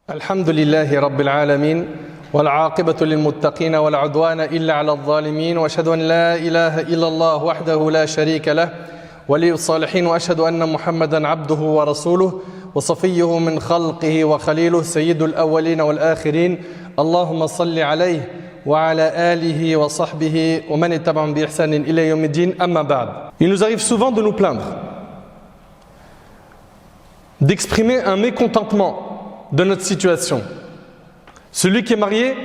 الحمد لله رب العالمين والعاقبة للمتقين ولا عدوان إلا على الظالمين وأشهد أن لا إله إلا الله وحده لا شريك له ولي الصالحين وأشهد أن محمدا عبده ورسوله وصفيه من خلقه وخليله سيد الأولين والآخرين اللهم صل عليه وعلى آله وصحبه ومن اتبعهم بإحسان إلى يوم الدين أما بعد. Il nous arrive souvent de nous plaindre, d'exprimer un mécontentement de notre situation. Celui qui est marié,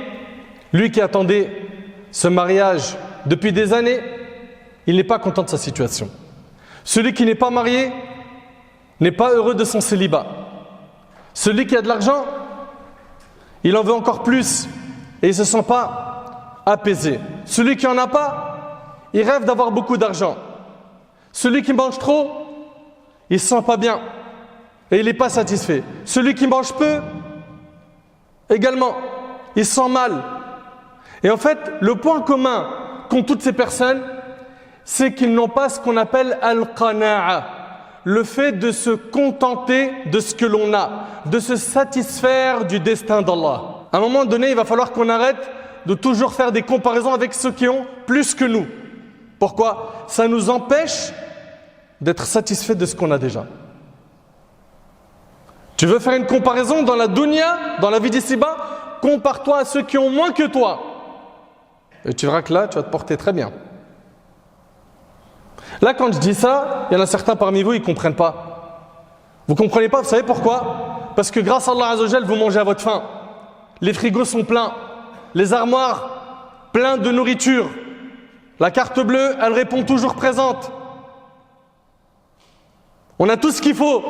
lui qui attendait ce mariage depuis des années, il n'est pas content de sa situation. Celui qui n'est pas marié n'est pas heureux de son célibat. Celui qui a de l'argent, il en veut encore plus et il ne se sent pas apaisé. Celui qui n'en a pas, il rêve d'avoir beaucoup d'argent. Celui qui mange trop, il ne se sent pas bien et il n'est pas satisfait. Celui qui mange peu, également, il se sent mal. Et en fait, le point commun qu'ont toutes ces personnes, c'est qu'ils n'ont pas ce qu'on appelle al-qana'a, le fait de se contenter de ce que l'on a, de se satisfaire du destin d'Allah. À un moment donné, il va falloir qu'on arrête de toujours faire des comparaisons avec ceux qui ont plus que nous. Pourquoi? Ça nous empêche d'être satisfaits de ce qu'on a déjà. Tu veux faire une comparaison dans la dunya, dans la vie d'ici-bas, compare-toi à ceux qui ont moins que toi. Et tu verras que là, tu vas te porter très bien. Là, quand je dis ça, il y en a certains parmi vous, ils ne comprennent pas. Vous ne comprenez pas, vous savez pourquoi? Parce que grâce à Allah Azzawajal, vous mangez à votre faim. Les frigos sont pleins. Les armoires pleines de nourriture. La carte bleue, elle répond toujours présente. On a tout ce qu'il faut.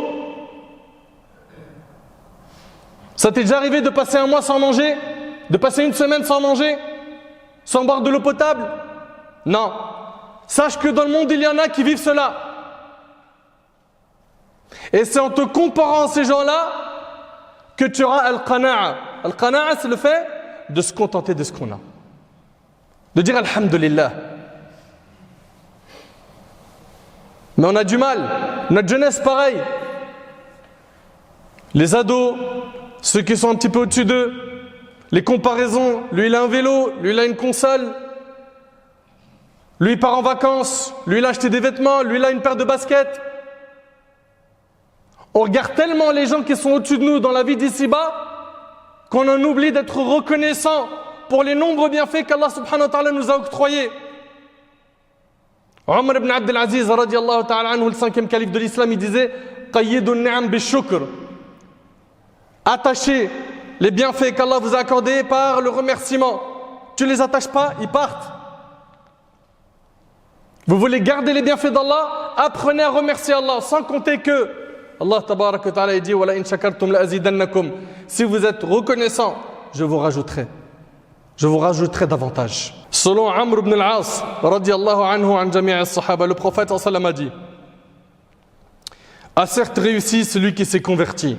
Ça t'est déjà arrivé de passer un mois sans manger? De passer une semaine sans manger? Sans boire de l'eau potable? Non. Sache que dans le monde, il y en a qui vivent cela. Et c'est en te comparant à ces gens-là que tu auras al-qana'a. Al-qana'a, c'est le fait de se contenter de ce qu'on a. De dire alhamdulillah. Mais on a du mal. Notre jeunesse, pareil. Les ados, ceux qui sont un petit peu au-dessus d'eux, les comparaisons, lui il a un vélo, lui il a une console, lui il part en vacances, lui il a acheté des vêtements, lui il a une paire de baskets. On regarde tellement les gens qui sont au-dessus de nous dans la vie d'ici-bas qu'on en oublie d'être reconnaissant pour les nombreux bienfaits qu'Allah subhanahu wa ta'ala nous a octroyés. Omar ibn Abdel Aziz, radiyallahu ta'ala anhu, le 5e calife de l'islam, il disait Qayyidun ni'am bi-shukr. Attachez les bienfaits qu'Allah vous a accordés par le remerciement. Tu ne les attaches pas, ils partent. Vous voulez garder les bienfaits d'Allah, apprenez à remercier Allah, sans compter que Allah tabaraka wa ta'ala dit Wala in shakartum la azidannakum. Si vous êtes reconnaissant, je vous rajouterai davantage. Selon Amr ibn al-As, radiyallahu anhu an jami' as-sahaba, le prophète sallallahu alayhi wa sallam a dit a certes réussi celui qui s'est converti,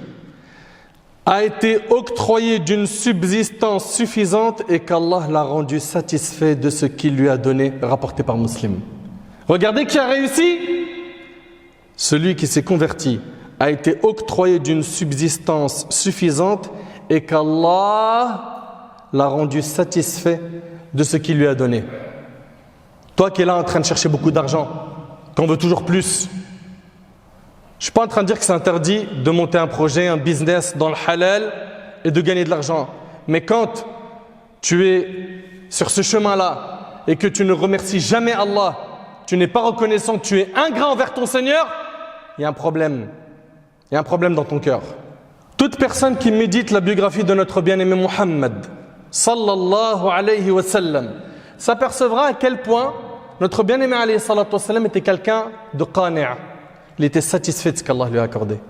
a été octroyé d'une subsistance suffisante et qu'Allah l'a rendu satisfait de ce qu'il lui a donné, rapporté par Muslim. Regardez qui a réussi. Celui qui s'est converti a été octroyé d'une subsistance suffisante et qu'Allah l'a rendu satisfait de ce qu'il lui a donné. Toi qui es là en train de chercher beaucoup d'argent, qu'on veut toujours plus, je ne suis pas en train de dire que c'est interdit de monter un projet, un business dans le halal et de gagner de l'argent. Mais quand tu es sur ce chemin-là et que tu ne remercies jamais Allah, tu n'es pas reconnaissant, tu es ingrat envers ton Seigneur, il y a un problème. Il y a un problème dans ton cœur. Toute personne qui médite la biographie de notre bien-aimé Muhammad, sallallahu alayhi wa sallam, s'apercevra à quel point notre bien-aimé alayhi salatu wa sallam était quelqu'un de qani'a. Il était satisfait de ce qu'Allah lui a accordé.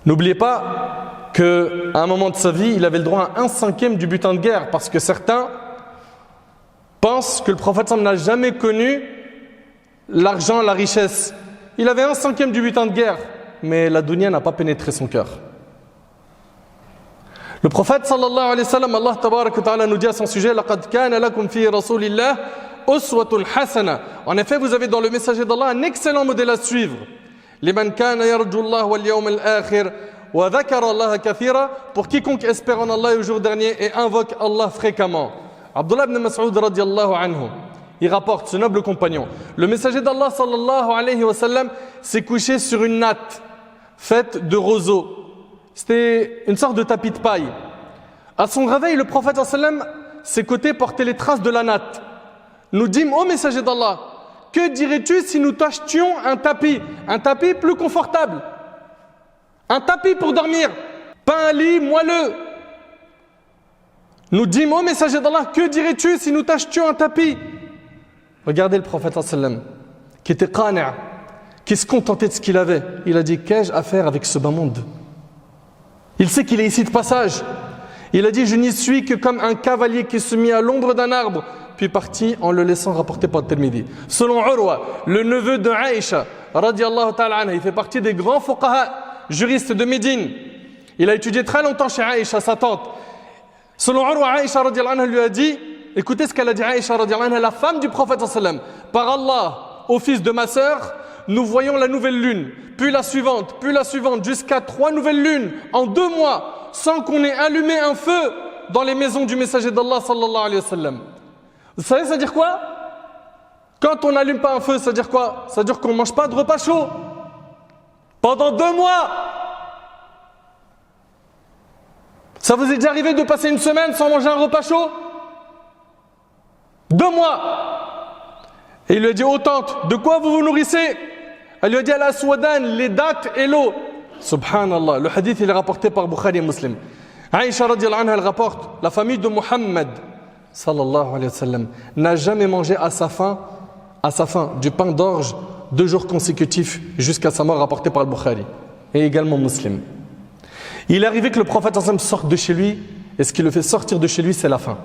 N'oubliez pas qu'à un moment de sa vie, il avait le droit à 1/5 du butin de guerre, parce que certains pensent que le prophète n'a jamais connu l'argent, la richesse. Il avait 1/5 du butin de guerre, mais la dunya n'a pas pénétré son cœur. Le prophète sallallahu alayhi wa sallam, Allah tabaraka wa ta'ala nous dit à son sujet laqad kana lakum fi rasulillah uswatun hasana. En effet, vous avez dans le messager d'Allah un excellent modèle à suivre. Liman kana yarju Allah wal yawm al-akhir wa dhakara Allah kathira, pour quiconque espère en Allah et au jour dernier et invoque Allah fréquemment. Abdullah ibn Mas'ud radiyallahu anhu, il rapporte, ce noble compagnon, le messager d'Allah sallallahu alayhi wa sallam s'est couché sur une natte faite de roseaux. C'était une sorte de tapis de paille. À son réveil, le prophète sallallahu alayhi wa sallam, ses côtés portaient les traces de la natte. Nous dîmes, ô messager d'Allah, que dirais-tu si nous t'achetions un tapis plus confortable, un tapis pour dormir, pas un lit moelleux. Nous dîmes, ô messager d'Allah, que dirais-tu si nous t'achetions un tapis? Regardez le prophète sallam, qui était qani', qui se contentait de ce qu'il avait. Il a dit, qu'ai-je à faire avec ce bas monde? Il sait qu'il est ici de passage. Il a dit, je n'y suis que comme un cavalier qui se mit à l'ombre d'un arbre, puis parti en le laissant rapporter par Tirmidhi. Selon Urwa, le neveu de Aïcha, radiallahu ta'ala anha, il fait partie des grands fuqaha, juristes de Médine. Il a étudié très longtemps chez Aïcha, sa tante. Selon Urwa, Aïcha radiallahu anha lui a dit, écoutez ce qu'elle a dit, Aïcha radiallahu anha, la femme du prophète sallam, par Allah, ô fils de ma sœur, nous voyons la nouvelle lune, puis la suivante, jusqu'à 3 nouvelles lunes en 2 mois, sans qu'on ait allumé un feu dans les maisons du messager d'Allah sallallahu alayhi wa sallam. Vous savez, ça veut dire quoi? Quand on n'allume pas un feu, ça veut dire quoi? Ça veut dire qu'on ne mange pas de repas chaud pendant 2 mois. Ça vous est déjà arrivé de passer une semaine sans manger un repas chaud? 2 mois. Et il lui a dit, ô tante, de quoi vous vous nourrissez? Elle lui a dit, al-aswadan, les dattes et l'eau. Subhanallah, le hadith il est rapporté par Bukhari et Muslim. Aïcha radiallahu anha, elle rapporte, la famille de Muhammad sallallahu alayhi wa sallam n'a jamais mangé à sa faim du pain d'orge 2 jours consécutifs jusqu'à sa mort, rapporté par le Bukhari et également Muslim. Il est arrivé que le prophète sallallahu alayhi wa sallam sorte de chez lui, et ce qui le fait sortir de chez lui, c'est la faim.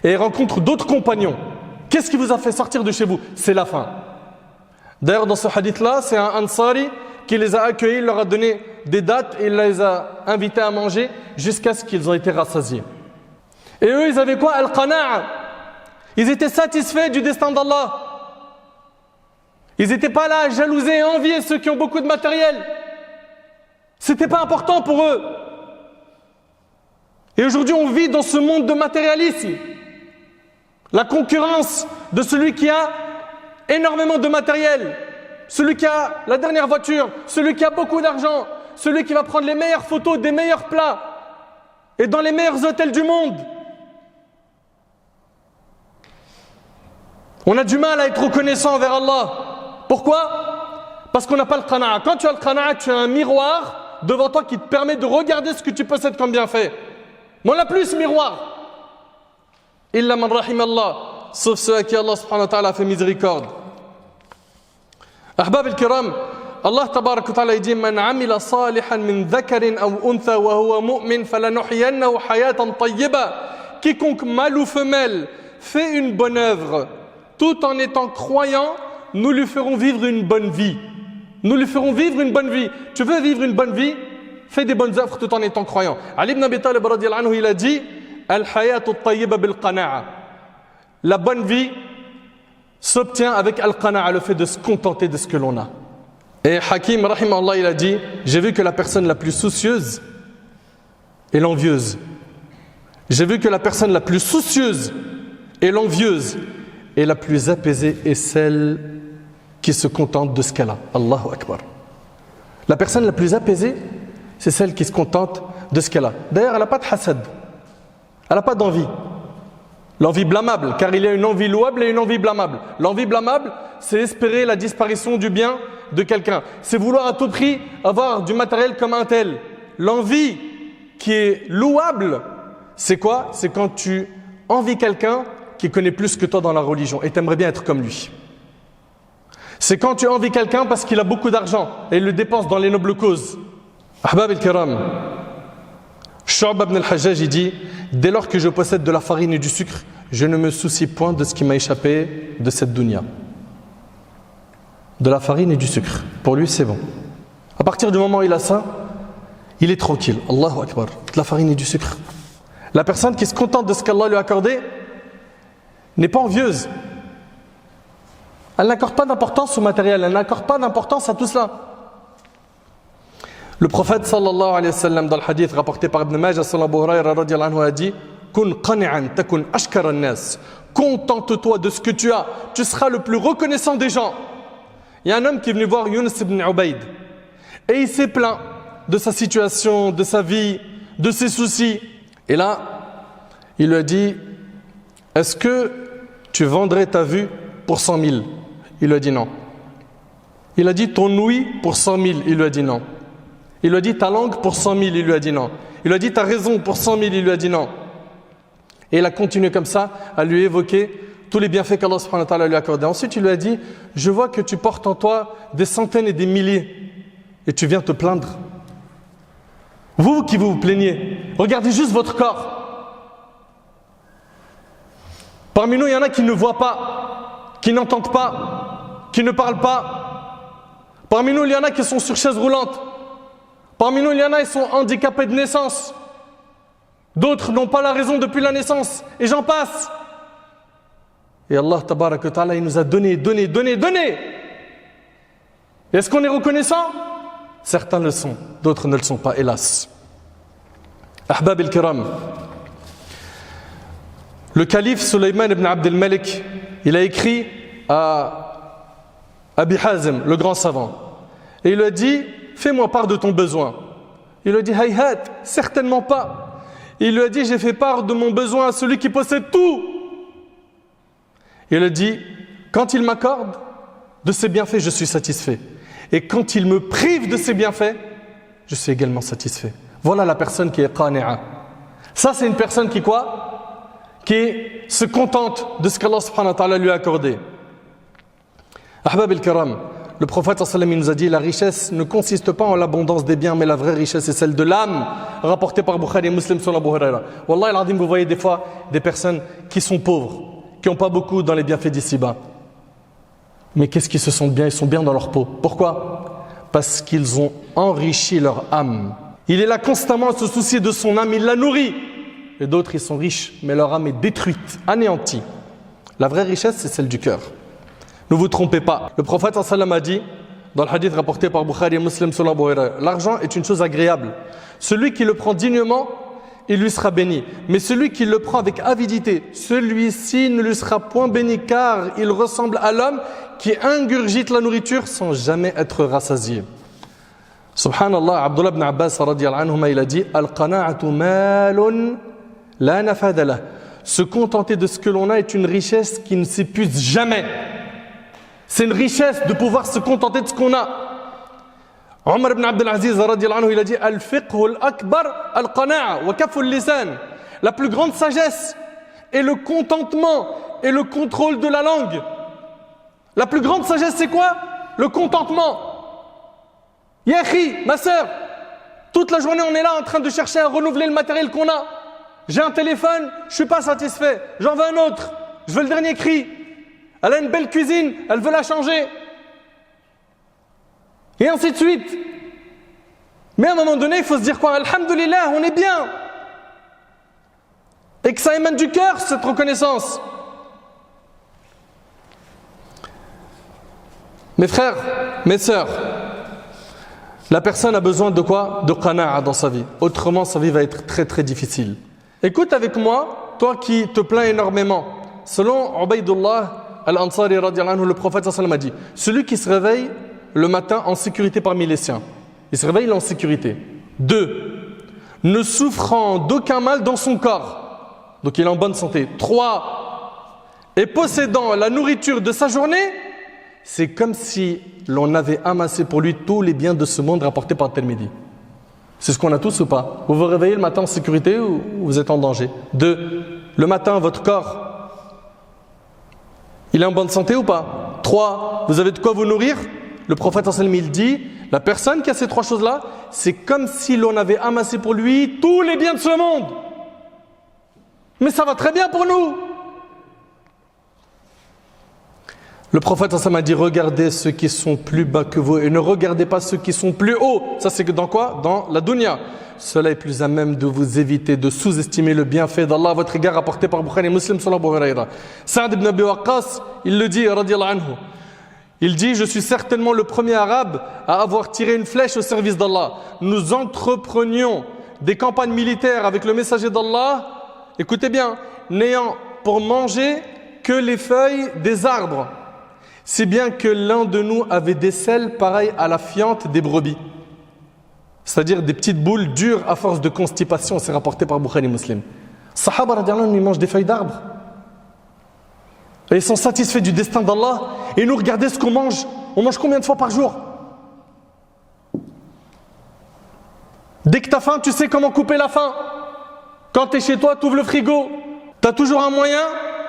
Et il rencontre d'autres compagnons. Qu'est-ce qui vous a fait sortir de chez vous? C'est la faim. D'ailleurs, dans ce hadith-là, c'est un Ansari qui les a accueillis, il leur a donné des dattes et il les a invités à manger jusqu'à ce qu'ils ont été rassasiés. Et eux, ils avaient quoi? Al-Qana'a. Ils étaient satisfaits du destin d'Allah. Ils n'étaient pas là à jalouser et envier ceux qui ont beaucoup de matériel. C'était pas important pour eux. Et aujourd'hui, on vit dans ce monde de matérialisme. La concurrence de celui qui a énormément de matériel, celui qui a la dernière voiture, celui qui a beaucoup d'argent, celui qui va prendre les meilleures photos des meilleurs plats et dans les meilleurs hôtels du monde. On a du mal à être reconnaissant envers Allah. Pourquoi? Parce qu'on n'a pas le qana'a. Quand tu as le qana'a, tu as un miroir devant toi qui te permet de regarder ce que tu possèdes comme bienfait. Mais on n'a plus ce miroir. Illa man rahim Allah, sauf ceux à qui Allah subhanahu wa ta'ala a fait miséricorde. Ahbab al-kiram, Allah tabarak wa ta'ala dit man amila salihan min dhakarin aw untha wa huwa mu'min falanuhyiyannahu hayatan tayyiba. Quiconque mâle ou femelle fait une bonne œuvre tout en étant croyant, nous lui ferons vivre une bonne vie. Nous lui ferons vivre une bonne vie. Tu veux vivre une bonne vie? Fais des bonnes œuvres tout en étant croyant. Ali ibn Abi Talib radiyallahu anhu, il a dit al-hayatu at-tayyiba bil-qana'a. La bonne vie s'obtient avec al-qana'a, le fait de se contenter de ce que l'on a. Et Hakim rahimahullah, il a dit, j'ai vu que la personne la plus soucieuse est l'envieuse. J'ai vu que la personne la plus soucieuse et l'envieuse et la plus apaisée est celle qui se contente de ce qu'elle a. Allahu Akbar. La personne la plus apaisée, c'est celle qui se contente de ce qu'elle a. D'ailleurs, elle n'a pas de hasad. Elle n'a pas d'envie. L'envie blâmable, car il y a une envie louable et une envie blâmable. L'envie blâmable, c'est espérer la disparition du bien de quelqu'un. C'est vouloir à tout prix avoir du matériel comme un tel. L'envie qui est louable, c'est quoi? C'est quand tu envies quelqu'un qui connaît plus que toi dans la religion et tu aimerais bien être comme lui. C'est quand tu envies quelqu'un parce qu'il a beaucoup d'argent et il le dépense dans les nobles causes. Ahbab al-kiram, Shu'ba ibn al-Hajjaj, il dit, dès lors que je possède de la farine et du sucre, je ne me soucie point de ce qui m'a échappé de cette dunya. De la farine et du sucre, pour lui c'est bon. À partir du moment où il a ça, il est tranquille. Allahu Akbar. De la farine et du sucre. La personne qui se contente de ce qu'Allah lui a accordé n'est pas envieuse. Elle n'accorde pas d'importance au matériel, elle n'accorde pas d'importance à tout cela. Le prophète sallallahu alayhi wa sallam, dans le hadith rapporté par Ibn Majah, sallallahu alayhi wa sallam, a dit Kun qani'an takun ashkara an-nas. Contente-toi de ce que tu as, tu seras le plus reconnaissant des gens. Il y a un homme qui est venu voir Yunus ibn Ubayd et il s'est plaint de sa situation, de sa vie, de ses soucis. Et là, il lui a dit est-ce que tu vendrais ta vue pour 100 000? Il lui a dit non. Il a dit ton ouïe pour 100 000? Il lui a dit non. Il lui a dit ta langue pour 100 000? Il lui a dit non. Il lui a dit ta raison pour 100 000? Il lui a dit non. Et il a continué comme ça à lui évoquer tous les bienfaits qu'Allah subhanahu wa ta'ala lui a accordés. Ensuite, il lui a dit je vois que tu portes en toi des centaines et des milliers et tu viens te plaindre. Vous qui vous plaignez, regardez juste votre corps. Parmi nous, il y en a qui ne voient pas, qui n'entendent pas, qui ne parlent pas. Parmi nous, il y en a qui sont sur chaise roulante. Parmi nous, il y en a qui sont handicapés de naissance. D'autres n'ont pas la raison depuis la naissance. Et j'en passe. Et Allah, tabarak wa ta'ala, il nous a donné. Est-ce qu'on est reconnaissant? Certains le sont, d'autres ne le sont pas, hélas. Ahbab al-Kiram. Le calife Sulayman ibn Abd al-Malik, il a écrit à Abi Hazim, le grand savant. Et il lui a dit fais-moi part de ton besoin. Il lui a dit hayhat, certainement pas. Il lui a dit j'ai fait part de mon besoin à celui qui possède tout. Il a dit quand il m'accorde de ses bienfaits, je suis satisfait. Et quand il me prive de ses bienfaits, je suis également satisfait. Voilà la personne qui est qani'a. Ça, c'est une personne qui quoi? Qui se contente de ce qu'Allah subhanahu wa ta'ala lui a accordé. Ahbab al-Kiram, le prophète sallallahu alayhi wa sallam nous a dit la richesse ne consiste pas en l'abondance des biens, mais la vraie richesse est celle de l'âme, rapportée par Bukhari et Muslim sur Abu Huraira. Wallahi al-azim, vous voyez des fois des personnes qui sont pauvres, qui n'ont pas beaucoup dans les bienfaits d'ici-bas. Mais qu'est-ce qu'ils se sentent bien? Ils sont bien dans leur peau. Pourquoi? Parce qu'ils ont enrichi leur âme. Il est là constamment à se soucier de son âme, il la nourrit. Et d'autres, ils sont riches, mais leur âme est détruite, anéantie. La vraie richesse, c'est celle du cœur. Ne vous trompez pas. Le prophète sallallahu alayhi wa sallam a dit, dans le hadith rapporté par Bukhari et Muslim sur Abu Huraira, l'argent est une chose agréable. Celui qui le prend dignement, il lui sera béni. Mais celui qui le prend avec avidité, celui-ci ne lui sera point béni, car il ressemble à l'homme qui ingurgite la nourriture sans jamais être rassasié. Subhanallah, Abdullah ibn Abbas radiyallahu anhuma, il a dit Al-qana'atu malun la nafada lah. Se contenter de ce que l'on a est une richesse qui ne s'épuise jamais. C'est une richesse de pouvoir se contenter de ce qu'on a. Omar ibn Abdel Aziz radiyallahu anhu, il a dit Al-fiqhu al-akbar al-qana'a wa kafu al-lisan. La plus grande sagesse est le contentement et le contrôle de la langue. La plus grande sagesse, c'est quoi? Le contentement. Yahi, ma sœur, toute la journée on est là en train de chercher à renouveler le matériel qu'on a. J'ai un téléphone, je suis pas satisfait, j'en veux un autre, je veux le dernier cri. Elle a une belle cuisine, elle veut la changer. Et ainsi de suite. Mais à un moment donné, il faut se dire quoi? Alhamdulillah, on est bien. Et que ça émane du cœur, cette reconnaissance. Mes frères, mes sœurs, la personne a besoin de quoi? De qana'a dans sa vie. Autrement, sa vie va être très très difficile. Écoute avec moi, toi qui te plains énormément. Selon Ubaydullah al-Ansari radiyallahu anhu, le prophète sallallahu alayhi wa sallam a dit celui qui se réveille le matin en sécurité parmi les siens. Il se réveille, il est en sécurité. 2. Ne souffrant d'aucun mal dans son corps. Donc il est en bonne santé. 3. Et possédant la nourriture de sa journée, c'est comme si l'on avait amassé pour lui tous les biens de ce monde rapportés par Tirmidhi. C'est ce qu'on a tous ou pas? Vous vous réveillez le matin en sécurité ou vous êtes en danger? 2. Le matin, votre corps, il est en bonne santé ou pas? 3. Vous avez de quoi vous nourrir? Le prophète sallallahu alayhi wa sallam, il dit, la personne qui a ces 3 choses-là, c'est comme si l'on avait amassé pour lui tous les biens de ce monde. Mais ça va très bien pour nous. Le prophète sallallahu alayhi wa sallam a dit, regardez ceux qui sont plus bas que vous et ne regardez pas ceux qui sont plus hauts. Ça c'est dans quoi? Dans la dunya. Cela est plus à même de vous éviter de sous-estimer le bienfait d'Allah à votre égard, rapporté par Bukhari et Muslim sur Abu Huraira. Sa'd ibn Abi Waqqas, il le dit, radiyallahu anhu. Il dit, je suis certainement le premier arabe à avoir tiré une flèche au service d'Allah. Nous entreprenions des campagnes militaires avec le messager d'Allah, écoutez bien, n'ayant pour manger que les feuilles des arbres, si bien que l'un de nous avait des selles pareilles à la fiente des brebis, c'est-à-dire des petites boules dures à force de constipation. C'est rapporté par Bukhari Muslim. Sahaba radiallahu anhum, ils mangent des feuilles d'arbres et ils sont satisfaits du destin d'Allah. Et nous, regardez ce qu'on mange. On mange combien de fois par jour? Dès que tu as faim, tu sais comment couper la faim. Quand tu es chez toi, tu ouvres le frigo. Tu as toujours un moyen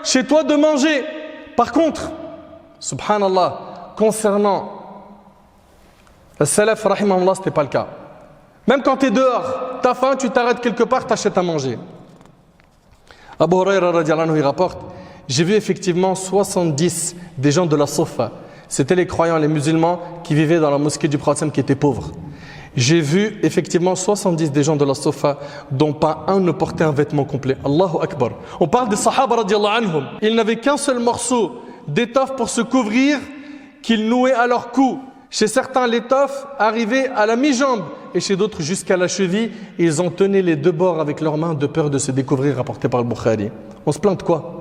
chez toi de manger. Par contre, subhanallah, concernant le salaf, rahimahullah, ce n'était pas le cas. Même quand tu es dehors, tu as faim, tu t'arrêtes quelque part, tu achètes à manger. Abu Huraira radiallahu anhu, il rapporte, j'ai vu effectivement 70 des gens de la Sofa. C'était les croyants, les musulmans qui vivaient dans la mosquée du prophète qui étaient pauvres. J'ai vu effectivement 70 des gens de la Sofa dont pas un ne portait un vêtement complet. Allahu Akbar. On parle des Sahaba radiallahu anhum. Ils n'avaient qu'un seul morceau d'étoffe pour se couvrir qu'ils nouaient à leur cou. Chez certains, l'étoffe arrivait à la mi-jambe et chez d'autres jusqu'à la cheville. Ils en tenaient les deux bords avec leurs mains de peur de se découvrir, rapporté par le Bukhari. On se plaint de quoi?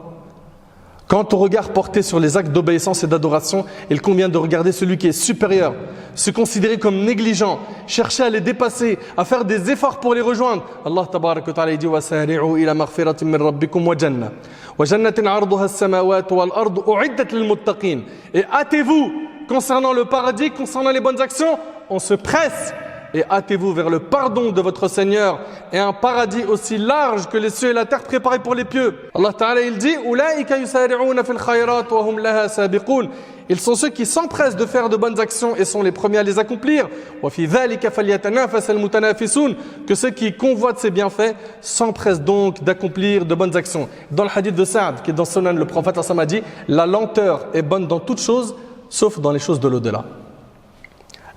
Quand ton regard porté sur les actes d'obéissance et d'adoration, il convient de regarder celui qui est supérieur, se considérer comme négligent, chercher à les dépasser, à faire des efforts pour les rejoindre. Allah tabarak wa ta'ala dit وَسَارِعُوا إِلَى مَغْفِرَةٍ مِّن رَبِّكُمْ وَجَنَّةٍ وَجَنَّةٍ عَرْضُهَا السَّمَاوَاتُ وَالْأَرْضُ أُعِدَّتْ لِلْمُتَّقِينَ. Et hâtez-vous concernant le paradis, concernant les bonnes actions, on se presse. Et hâtez-vous vers le pardon de votre Seigneur et un paradis aussi large que les cieux et la terre préparés pour les pieux. Allah Ta'ala il dit Ulaika yusari'una fil khayrat wa hum laha sabiqun. Ils sont ceux qui s'empressent de faire de bonnes actions et sont les premiers à les accomplir. Wa fi dhalika falyatanafas almutanafisun. Que ceux qui convoitent ces bienfaits s'empressent donc d'accomplir de bonnes actions. Dans le hadith de Sa'd qui est dans Sunan, le prophète a dit la lenteur est bonne dans toutes choses sauf dans les choses de l'au-delà.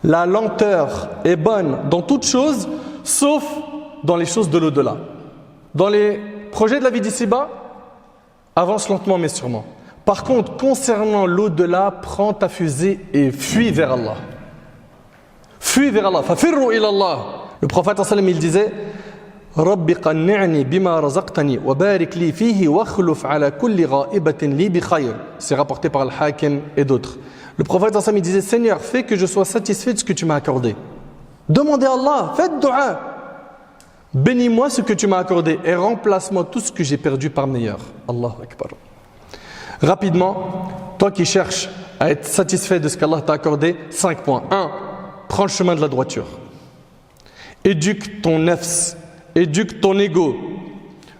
La lenteur est bonne dans toutes choses, sauf dans les choses de l'au-delà. Dans les projets de la vie d'ici-bas, avance lentement mais sûrement. Par contre, concernant l'au-delà, prends ta fusée et fuis vers Allah. Fuis vers Allah. Fafirru ila Allah. Le prophète il disait Rabbi qanni'ni bima razaqtani wa barik li fihi wa khuluf ala kulli gha'ibatin li bi khayr. C'est rapporté par Al-Hakim et d'autres. Le prophète il disait Seigneur, fais que je sois satisfait de ce que tu m'as accordé. Demandez à Allah, faites dua. Bénis-moi ce que tu m'as accordé et remplace-moi tout ce que j'ai perdu par meilleur. Allahu Akbar. Rapidement, toi qui cherches à être satisfait de ce qu'Allah t'a accordé, 5 points. 1. Prends le chemin de la droiture. Éduque ton nafs, éduque ton ego,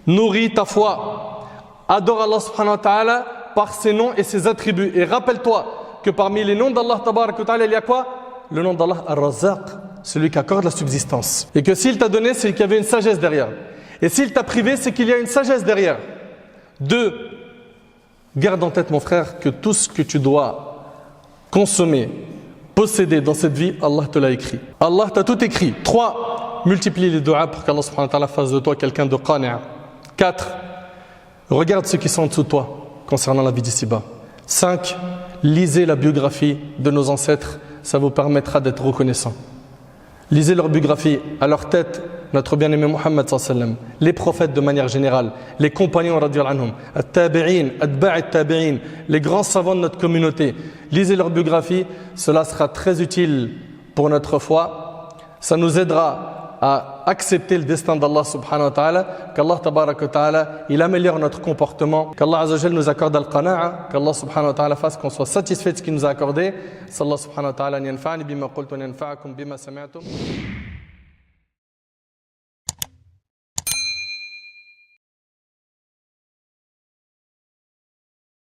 nourris ta foi. Adore Allah subhanahu wa ta'ala par ses noms et ses attributs. Et rappelle-toi que parmi les noms d'Allah tabarak wa ta'ala, il y a quoi? Le nom d'Allah Ar-Razzaq, celui qui accorde la subsistance. Et que s'il t'a donné, c'est qu'il y avait une sagesse derrière. Et s'il t'a privé, c'est qu'il y a une sagesse derrière. 2. Garde en tête, mon frère, que tout ce que tu dois consommer, posséder dans cette vie, Allah te l'a écrit. Allah t'a tout écrit. 3. Multiplie les du'a pour qu'Allah subhanahu wa ta'ala fasse de toi quelqu'un de qani'a. 4. Regarde ceux qui sont en dessous de toi concernant la vie d'ici-bas. 5. Lisez la biographie de nos ancêtres, ça vous permettra d'être reconnaissant. Lisez leur biographie, à leur tête, notre bien-aimé Muhammad sallallahu alayhi wa sallam, les prophètes de manière générale, les compagnons radiyallahu anhum, at-tabi'in, atba' at-tabi'in, les grands savants de notre communauté. Lisez leur biographie, cela sera très utile pour notre foi. Ça nous aidera à accepter le destin d'Allah subhanahu wa ta'ala, qu'Allah tabarak wa ta'ala, il améliore notre comportement, qu'Allah azza wa jal nous accorde al-qana'a, qu'Allah subhanahu wa ta'ala fasse qu'on soit satisfait de ce qu'il nous a accordé. Sallallahu subhanahu wa ta'ala yanfa'ni bima qultu yanfa'akum bima sami'tum.